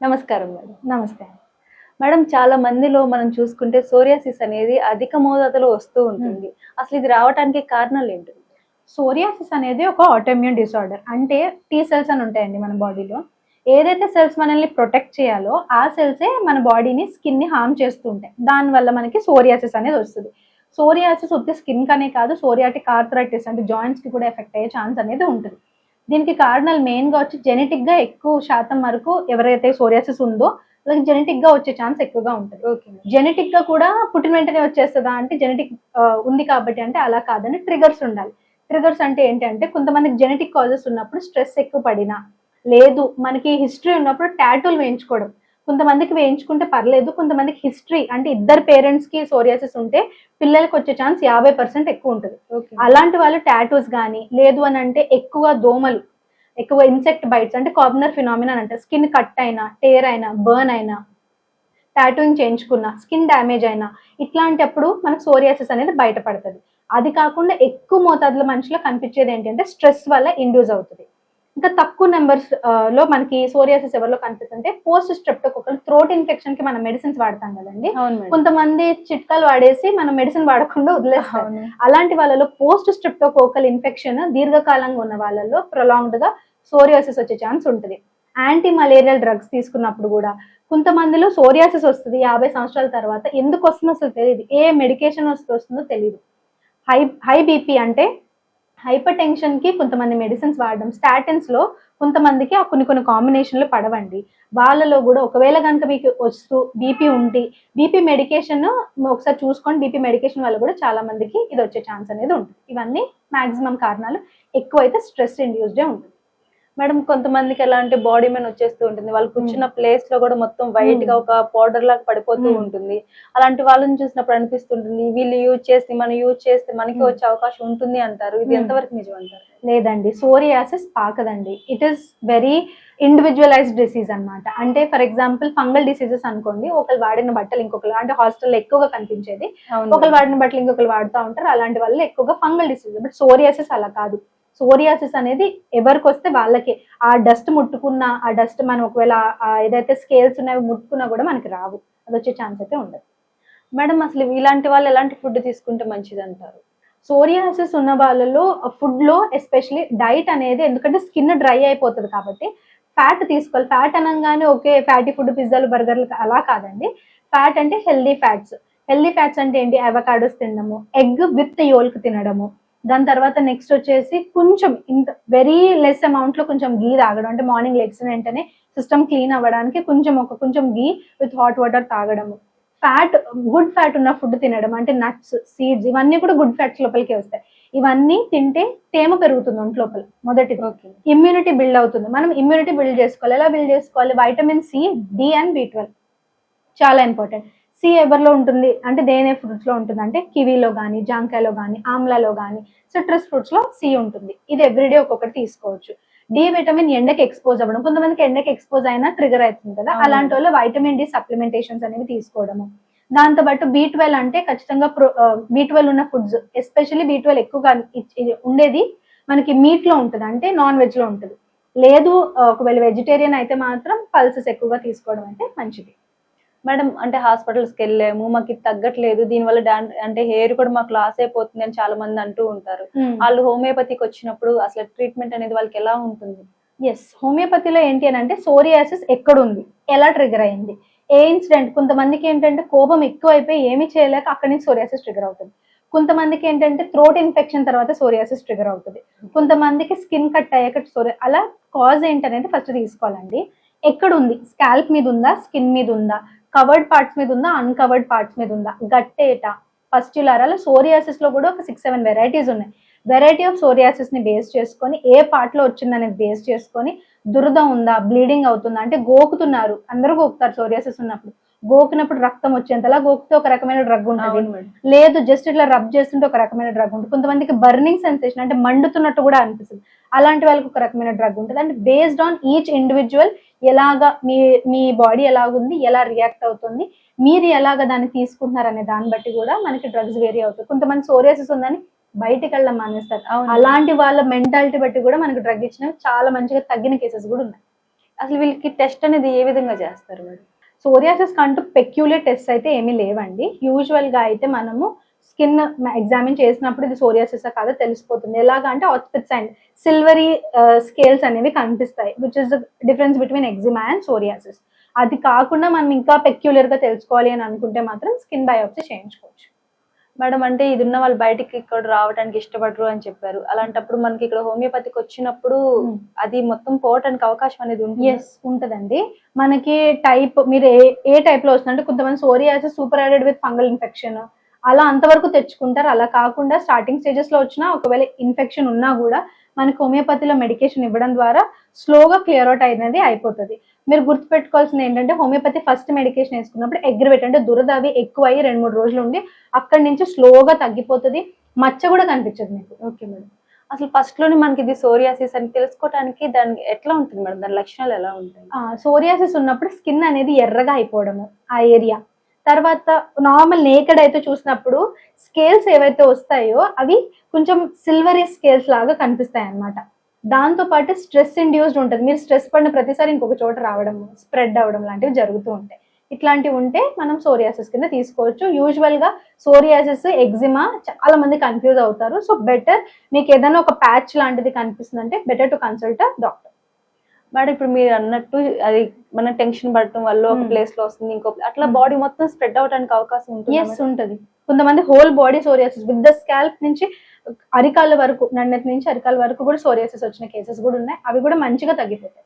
నమస్కారం మేడం. నమస్తే. మేడం చాలా మందిలో మనం చూసుకుంటే సోరియాసిస్ అనేది అధిక మోతాదులో వస్తూ ఉంటుంది. అసలు ఇది రావడానికి కారణాలు ఏంటి? సోరియాసిస్ అనేది ఒక ఆటోఇమ్యూన్ డిసార్డర్. అంటే టీ సెల్స్ అని ఉంటాయండి మన బాడీలో. ఏదైతే సెల్స్ మనల్ని ప్రొటెక్ట్ చేయాలో ఆ సెల్సే మన బాడీని, స్కిన్‌ని హార్మ్ చేస్తూ ఉంటాయి. దానివల్ల మనకి సోరియాసిస్ అనేది వస్తది. సోరియాసిస్ ఉత్తి స్కిన్ కనే కాదు, సోరియాటిక్ ఆర్థరైటిస్ అంటే జాయింట్స్‌కి కూడా ఎఫెక్ట్ అయ్యే ఛాన్స్ అనేది ఉంటది. దీనికి కారణాలు మెయిన్‌గా వచ్చి జెనెటిక్‌గా ఎక్కువ శాతం వరకు ఎవరైతే సోరియాసిస్ ఉందో వాళ్ళకి జెనెటిక్‌గా వచ్చే ఛాన్స్ ఎక్కువగా ఉంటది. ఓకే. జెనెటిక్‌గా కూడా పుట్టిన వెంటనే వచ్చేస్తదా అంటే జెనెటిక్ ఉంది కాబట్టి అంటే అలా కాదండి. ట్రిగర్స్ ఉండాలి. ట్రిగర్స్ అంటే ఏంటంటే కొంతమందికి జెనెటిక్ కాజెస్ ఉన్నప్పుడు స్ట్రెస్ ఎక్కువ పడినా, లేదు మనకి హిస్టరీ ఉన్నప్పుడు టాటూలు వేయించుకోవడం. కొంతమందికి వేయించుకుంటే పర్లేదు. కొంతమందికి హిస్టరీ అంటే ఇద్దరు పేరెంట్స్‌కి సోరియాసిస్ ఉంటే పిల్లలకి వచ్చే ఛాన్స్ 50% ఎక్కువ ఉంటది. ఓకే. అలాంటి వాళ్ళు టాటూస్ గానీ, లేదు అనంటే ఎక్కువ దోమలు, ఎక్కువ ఇన్సెక్ట్ బైట్స్ అంటే కార్బనర్ ఫినామినా అని అంటారు. స్కిన్ కట్ అయినా, టేర్ అయినా, బర్న్ అయినా, టాటూయింగ్ చేయించుకున్నా, స్కిన్ డ్యామేజ్ అయినా ఇట్లాంటప్పుడు మనకు సోరియాసిస్ అనేది బయటపడతది. అది కాకుండా ఎక్కువ మోతాదులో మనిషిలో కనిపించేది ఏంటంటే స్ట్రెస్ వల్ల ఇండ్యూస్ అవుతది. ఇంకా తక్కువ నెంబర్స్ లో మనకి సోరియాసిస్ ఎవరిలో కనిపిస్తుంటే పోస్ట్ స్ట్రెప్టోకోకల్ థ్రోట్ ఇన్ఫెక్షన్ కి మనం మెడిసిన్స్ వాడతాం కదండి. అవును మేడం. కొంతమంది చిట్కాలు వాడేసి మనం మెడిసిన్ వాడకుండా వదిలేస్తారు. అవును. అలాంటి వాళ్ళలో పోస్ట్ స్ట్రెప్టోకోకల్ ఇన్ఫెక్షన్ దీర్ఘకాలంగా ఉన్న వాళ్ళలో ప్రొలాంగ్డ్ గా సోరియాసిస్ వచ్చే ఛాన్స్ ఉంటుంది. యాంటీ మలేరియల్ డ్రగ్స్ తీసుకున్నప్పుడు కూడా కొంతమందిలో సోరియాసిస్ వస్తుంది 50 సంవత్సరాల తర్వాత. ఎందుకు వస్తుందో అసలు తెలియదు. ఏ మెడికేషన్ వస్తుందో తెలియదు. హై హై బీపీ అంటే హైపర్ టెన్షన్ కి కొంతమంది మెడిసిన్స్ వాడడం, స్టాటిన్స్ లో కొంతమందికి ఆ కొన్ని కాంబినేషన్లు పడవండి. వాళ్ళలో కూడా ఒకవేళ కనుక మీకు వస్తూ బీపీ ఉండి బీపీ మెడికేషన్ ఒకసారి చూసుకోండి. బీపీ మెడికేషన్ వల్ల కూడా చాలా మందికి ఇది వచ్చే ఛాన్స్ అనేది ఉంటుంది. ఇవన్నీ మాక్సిమం కారణాలు. ఎక్కువైతే స్ట్రెస్ ఇండ్యూస్డే ఉంటుంది. మేడం కొంతమందికి ఎలా అంటే బాడీ మీద వచ్చేస్తూ ఉంటుంది. వాళ్ళు కూర్చున్న ప్లేస్ లో కూడా మొత్తం వైట్ గా ఒక పౌడర్ లాగా పడిపోతూ ఉంటుంది. అలాంటి వాళ్ళని చూసినప్పుడు అనిపిస్తుంటుంది వీళ్ళు మనం యూజ్ చేస్తే మనకి వచ్చే అవకాశం ఉంటుంది అంటారు. ఇది ఎంతవరకు నిజం అంటారు? లేదండి, సోరియాసిస్ పాకదండి. It is very individualized disease అన్నమాట. అంటే ఫర్ ఎగ్జాంపుల్ ఫంగల్ డిసీజెస్ అనుకోండి, ఒకరు వాడిన బట్టలు ఇంకొకరు అంటే హాస్టల్లో ఎక్కువగా కనిపించేది, ఒకరు వాడిన బట్టలు ఇంకొకరు వాడుతూ ఉంటారు. అలాంటి వల్ల ఎక్కువగా ఫంగల్ డిసీజ్. బట్ సోరియాసిస్ అలా కాదు. సోరియాసిస్ అనేది ఎవరికి వస్తే వాళ్ళకి ఆ డస్ట్ ముట్టుకున్నా, ఆ డస్ట్ మనం ఒకవేళ ఏదైతే స్కేల్స్ ఉన్నాయో ముట్టుకున్నా కూడా మనకి రావు. అది వచ్చే ఛాన్స్ అయితే ఉండదు. మేడం అసలు ఇలాంటి వాళ్ళు ఎలాంటి ఫుడ్ తీసుకుంటే మంచిది అంటారు? సోరియాసిస్ ఉన్న వాళ్ళలో ఫుడ్ లో ఎస్పెషల్లీ డైట్ అనేది, ఎందుకంటే స్కిన్ డ్రై అయిపోతుంది కాబట్టి ఫ్యాట్ తీసుకోవాలి. ఫ్యాట్ అనగానే ఓకే ఫ్యాటీ ఫుడ్ పిజ్జాలు బర్గర్లు అలా కాదండి. ఫ్యాట్ అంటే హెల్దీ ఫ్యాట్స్. హెల్దీ ఫ్యాట్స్ అంటే ఏంటి? అవకాడోస్ తినడము, ఎగ్ విత్ యోల్క్ తినడము, దాని తర్వాత నెక్స్ట్ వచ్చేసి కొంచెం ఇంత వెరీ లెస్ అమౌంట్ లో కొంచెం గీ తాగడం. అంటే మార్నింగ్ లెగ్సిన వెంటనే సిస్టమ్ క్లీన్ అవ్వడానికి కొంచెం గీ విత్ హాట్ వాటర్ తాగడము. ఫ్యాట్, గుడ్ ఫ్యాట్ ఉన్న ఫుడ్ తినడం అంటే నట్స్, సీడ్స్, ఇవన్నీ కూడా గుడ్ ఫ్యాట్స్ లోపలికి వస్తాయి. ఇవన్నీ తింటే తేమ పెరుగుతుంది ఒంటి లోపల. మొదటిది ఇమ్యూనిటీ బిల్డ్ అవుతుంది. మనం ఇమ్యూనిటీ బిల్డ్ చేసుకోవాలి. ఎలా బిల్డ్ చేసుకోవాలి? Vitamin C, D and B12 చాలా ఇంపార్టెంట్. సి ఎవరిలో ఉంటుంది అంటే దేనే ఫ్రూట్స్ లో ఉంటుంది అంటే కివీలో కానీ, జాంకాయలో కానీ, ఆమ్లాలో కానీ, సిట్రస్ ఫ్రూట్స్ లో సి ఉంటుంది. ఇది ఎవ్రీడే ఒక్కొక్కటి తీసుకోవచ్చు. డి విటమిన్ ఎండకి ఎక్స్పోజ్ అవ్వడం. కొంతమందికి ఎండకి ఎక్స్పోజ్ అయినా ట్రిగర్ అవుతుంది కదా, అలాంటి వాళ్ళు వైటమిన్ డి సప్లిమెంటేషన్స్ అనేవి తీసుకోవడము. దాంతో పాటు B12 అంటే ఖచ్చితంగా B12 ఉన్న ఫుడ్స్, ఎస్పెషల్లీ B12 ఎక్కువగా ఉండేది మనకి మీట్ లో ఉంటుంది, అంటే నాన్ వెజ్ లో ఉంటుంది. లేదు ఒకవేళ వెజిటేరియన్ అయితే మాత్రం పల్సెస్ ఎక్కువగా తీసుకోవడం అంటే మంచిది. మేడం అంటే హాస్పిటల్స్కి వెళ్ళాము, మాకు ఇది తగ్గట్లేదు, దీనివల్ల అంటే హెయిర్ కూడా మాకు లాస్ అయిపోతుంది అని చాలా మంది అంటూ ఉంటారు. వాళ్ళు హోమియోపతికి వచ్చినప్పుడు అసలు ట్రీట్మెంట్ అనేది వాళ్ళకి ఎలా ఉంటుంది? ఎస్, హోమియోపతిలో ఏంటి అని అంటే సోరియాసిస్ ఎక్కడుంది, ఎలా ట్రిగర్ అయింది, ఏ ఇన్సిడెంట్. కొంతమందికి ఏంటంటే కోపం ఎక్కువ అయిపోయి ఏమీ చేయలేక అక్కడి నుంచి సోరియాసిస్ ట్రిగర్ అవుతుంది. కొంతమందికి ఏంటంటే థ్రోట్ ఇన్ఫెక్షన్ తర్వాత సోరియాసిస్ ట్రిగర్ అవుతుంది. కొంతమందికి స్కిన్ కట్ అయ్యాక అలా కాజ్ ఏంటనేది ఫస్ట్ తీసుకోవాలండి. ఎక్కడుంది? స్కాల్ప్ మీద ఉందా, స్కిన్ మీద ఉందా, కవర్డ్ పార్ట్స్ మీద ఉందా, అన్కవర్డ్ పార్ట్స్ మీద ఉందా, గట్టేట, పస్ట్యులర్, అలా సోరియాసిస్ లో కూడా ఒక 6-7 వెరైటీస్ ఉన్నాయి. వెరైటీ ఆఫ్ సోరియాసిస్ ని బేస్ చేసుకొని ఏ పార్ట్ లో వచ్చిందనేది బేస్ చేసుకొని దురద ఉందా, బ్లీడింగ్ అవుతుందా, అంటే గోకుతున్నారు, అందరూ గోకుతారు సోరియాసిస్ ఉన్నప్పుడు. గోకినప్పుడు రక్తం వచ్చేంతలా గోకితే ఒక రకమైన డ్రగ్ ఉంటుంది, లేదు జస్ట్ ఇట్లా రబ్ చేస్తుంటే ఒక రకమైన డ్రగ్ ఉంటుంది. కొంతమందికి బర్నింగ్ సెన్సేషన్ అంటే మండుతున్నట్టు కూడా అనిపిస్తుంది, అలాంటి వాళ్ళకి ఒక రకమైన డ్రగ్ ఉంటుంది. అంటే బేస్డ్ ఆన్ ఈచ్ ఇండివిజువల్ ఎలాగా మీ బాడీ ఎలాగుంది, ఎలా రియాక్ట్ అవుతుంది, మీరు ఎలాగ దాన్ని తీసుకుంటున్నారు అనే దాన్ని బట్టి కూడా మనకి డ్రగ్స్ వేరీ అవుతాయి. కొంతమంది సోరియాసిస్ ఉందని బయటికి వెళ్ళడం మానేస్తారు. అలాంటి వాళ్ళ మెంటాలిటీ బట్టి కూడా మనకి డ్రగ్ ఇచ్చినవి చాలా మంచిగా తగ్గిన కేసెస్ కూడా ఉన్నాయి. అసలు వీళ్ళకి టెస్ట్ అనేది ఏ విధంగా చేస్తారు మేడం? సోరియాసిస్ కంటూ పెక్యులర్ టెస్ట్ అయితే ఏమీ లేవండి. యూజువల్ గా అయితే మనము స్కిన్ ఎగ్జామిన్ చేసినప్పుడు ఇది సోరియాసిస్ కాదో తెలిసిపోతుంది. ఎలాగా అంటే ఆస్పిట్స్ అండ్ సిల్వరీ స్కేల్స్ అనేవి కనిపిస్తాయి, which is the difference between eczema and psoriasis. అది కాకుండా మనం ఇంకా పెక్యులర్ గా తెలుసుకోవాలి అని అనుకుంటే మాత్రం స్కిన్ బయాప్సీ చేయించుకోవచ్చు. మేడం అంటే ఇది ఉన్న వాళ్ళు బయటికి ఇక్కడ రావడానికి ఇష్టపడరు అని చెప్పారు. అలాంటప్పుడు మనకి ఇక్కడ హోమియోపతికి వచ్చినప్పుడు అది మొత్తం పోవటానికి అవకాశం అనేది ఉంటుంది. ఎస్ ఉంటదండి. మనకి టైప్ మీరు ఏ టైప్ లో వస్తుందంటే కొంతమంది psoriasis super added with fungal infection అలా అంతవరకు తెచ్చుకుంటారు. అలా కాకుండా స్టార్టింగ్ స్టేజెస్ లో వచ్చినా ఒకవేళ ఇన్ఫెక్షన్ ఉన్నా కూడా మనకి హోమియోపతిలో మెడికేషన్ ఇవ్వడం ద్వారా స్లోగా క్లియర్ అవుట్ అనేది అయిపోతుంది. మీరు గుర్తుపెట్టుకోవాల్సింది ఏంటంటే హోమియోపతి ఫస్ట్ మెడికేషన్ వేసుకున్నప్పుడు అగ్రివేట్ అంటే దురద అవి ఎక్కువ అయ్యి 2-3 రోజులు ఉండి అక్కడి నుంచి స్లోగా తగ్గిపోతుంది, మచ్చ కూడా కనిపించదు మీకు. Okay madam. అసలు ఫస్ట్ లోనే మనకి ఇది సోరియాసిస్ అని తెలుసుకోవడానికి దానికి ఎట్లా ఉంటుంది మేడం, దాని లక్షణాలు ఎలా ఉంటాయి? సోరియాసిస్ ఉన్నప్పుడు స్కిన్ అనేది ఎర్రగా అయిపోవడము ఆ ఏరియా. తర్వాత నార్మల్ నేకెడ్ అయితే చూసినప్పుడు స్కేల్స్ ఏవైతే వస్తాయో అవి కొంచెం సిల్వరీ స్కేల్స్ లాగా కనిపిస్తాయి అన్నమాట. దాంతో పాటు స్ట్రెస్ ఇండ్యూస్డ్ ఉంటుంది. మీరు స్ట్రెస్ పడిన ప్రతిసారి ఇంకొక చోట రావడం, స్ప్రెడ్ అవ్వడం లాంటివి జరుగుతూ ఉంటాయి. ఇట్లాంటివి ఉంటే మనం సోరియాసిస్ కింద తీసుకోవచ్చు. యూజువల్ గా సోరియాసిస్, ఎగ్జిమా చాలా మంది కన్ఫ్యూజ్ అవుతారు. సో బెటర్ మీకు ఏదైనా ఒక ప్యాచ్ లాంటిది కనిపిస్తుందంటే better to consult doctor. Madam ఇప్పుడు మీరు అన్నట్టు అది మన టెన్షన్ పడటం వల్ల ఒక ప్లేస్ లో వస్తుంది, ఇంకో అట్లా బాడీ మొత్తం స్ప్రెడ్ అవడానికి అవకాశం ఉంటుంది. ఎస్ ఉంటుంది. కొంతమంది whole body psoriasis with the scalp నుంచి అరికాళ్ళ వరకు, నన్నెత్తి నుంచి అరికాళ్ళ వరకు కూడా సోరియాసిస్ వచ్చిన కేసెస్ కూడా ఉన్నాయి. అవి కూడా మంచిగా తగ్గిపోతాయి.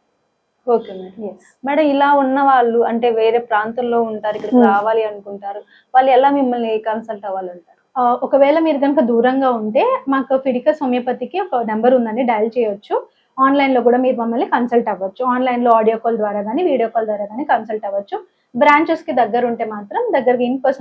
Okay madam. మేడం ఇలా ఉన్న వాళ్ళు అంటే వేరే ప్రాంతంలో ఉంటారు, ఇక్కడికి రావాలి అనుకుంటారు, వాళ్ళు ఎలా మిమ్మల్ని కన్సల్ట్ అవ్వాలంటారు? ఒకవేళ మీరు కనుక దూరంగా ఉంటే మాకు ఫిడికస్ హోమియోపతికి ఒక నెంబర్ ఉందండి, డయల్ చేయొచ్చు. ఆన్లైన్ లో కూడా మీరు మమ్మల్ని కన్సల్ట్ అవ్వచ్చు. ఆన్లైన్ లో ఆడియో కాల్ ద్వారా కానీ వీడియో కాల్ ద్వారా కానీ కన్సల్ట్ అవ్వచ్చు. బ్రాంచెస్ కి దగ్గర ఉంటే మాత్రం దగ్గరకి ఇన్ పర్సన్